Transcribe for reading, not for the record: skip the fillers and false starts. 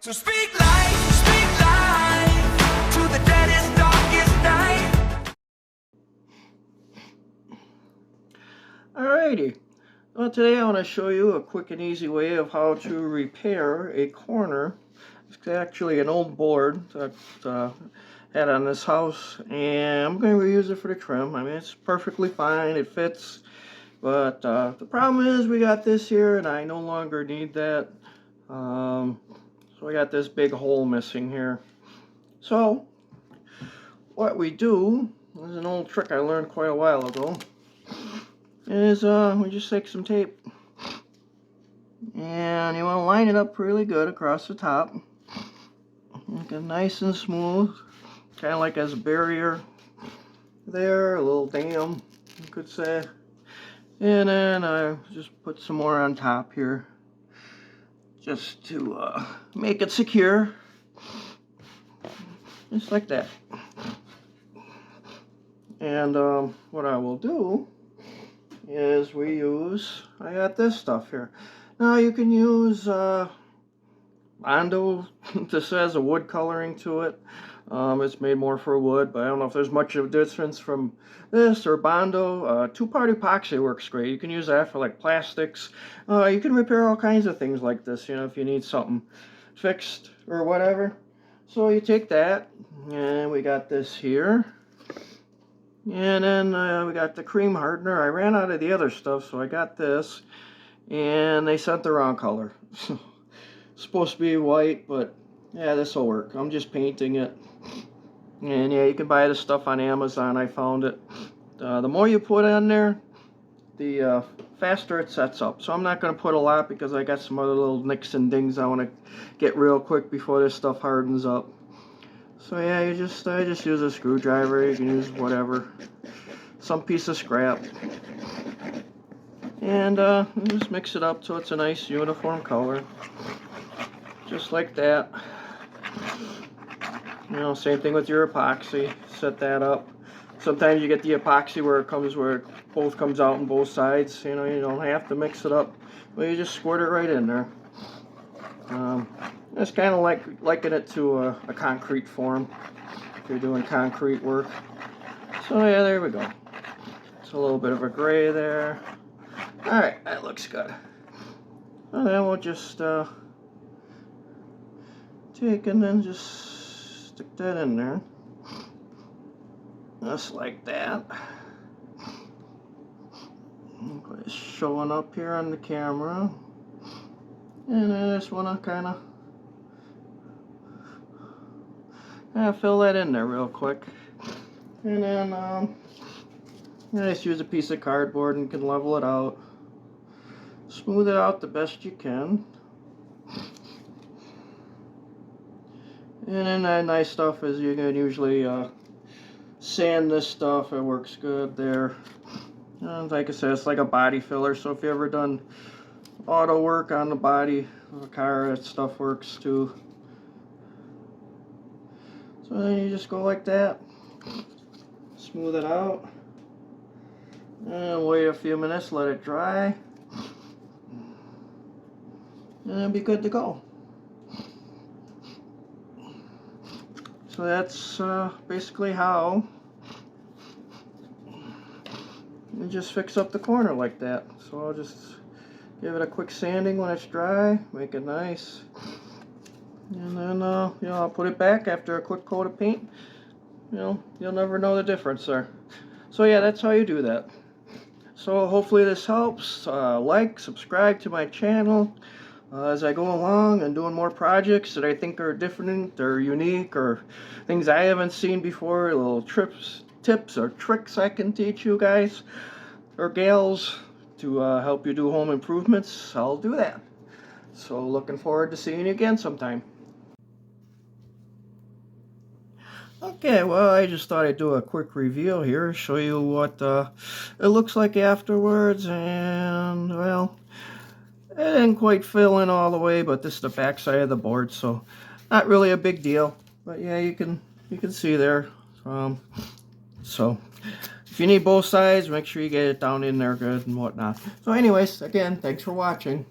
So speak life to the deadest, darkest night. Alrighty, well today I want to show you a quick and easy way of how to repair a corner. It's actually an old board that I had on this house, and I'm going to reuse it for the trim. I mean, it's perfectly fine, it fits, but the problem is we got this here and I no longer need that. So I got this big hole missing here. So what we do, this is an old trick I learned quite a while ago, is we just take some tape and you want to line it up really good across the top, make it nice and smooth, kind of like as a barrier there, a little dam you could say. And then I just put some more on top here just to make it secure, just like that. And what I will do is I got this stuff here. Now you can use Bondo. This has a wood coloring to it. It's made more for wood, but I don't know if there's much of a difference from this or Bondo. Two-part epoxy works great. You can use that for like plastics. You can repair all kinds of things like this, you know, if you need something fixed or whatever. So you take that, and we got this here. And then we got the cream hardener. I ran out of the other stuff, so I got this. And they sent the wrong color. It's supposed to be white, but yeah, this will work. I'm just painting it. And yeah, you can buy this stuff on Amazon. I found it. The more you put on there, the faster it sets up. So I'm not going to put a lot because I got some other little nicks and dings I want to get real quick before this stuff hardens up. So yeah, I just use a screwdriver. You can use whatever, some piece of scrap, and just mix it up so it's a nice uniform color, just like that. You know, same thing with your epoxy. Set that up. Sometimes you get the epoxy where it both comes out on both sides. You know, you don't have to mix it up, but you just squirt it right in there. It's kind of liken it to a concrete form if you're doing concrete work. So yeah, there we go. It's a little bit of a gray there. Alright, that looks good. And then we'll just take and then just stick that in there. Just like that. It's showing up here on the camera. And I just want to kind of fill that in there real quick. And then I just use a piece of cardboard and can level it out. Smooth it out the best you can. And then that nice stuff is you can usually sand this stuff. It works good there. And like I said, it's like a body filler. So if you ever done auto work on the body of a car, that stuff works too. So then you just go like that, smooth it out, and wait a few minutes, let it dry, and it'll be good to go. So that's basically how you just fix up the corner like that. So I'll just give it a quick sanding when it's dry, make it nice. And then, you know, I'll put it back after a quick coat of paint. You know, you'll never know the difference there. So yeah, that's how you do that. So hopefully this helps. Like, subscribe to my channel. As I go along and doing more projects that I think are different or unique or things I haven't seen before, little tips or tricks I can teach you guys or gals to help you do home improvements, I'll do that. So looking forward to seeing you again sometime. Okay, well, I just thought I'd do a quick reveal here, show you what it looks like afterwards, and, well, it didn't quite fill in all the way, but this is the back side of the board, so not really a big deal. But yeah, you can see there. So if you need both sides, make sure you get it down in there good and whatnot. So anyways, again, thanks for watching.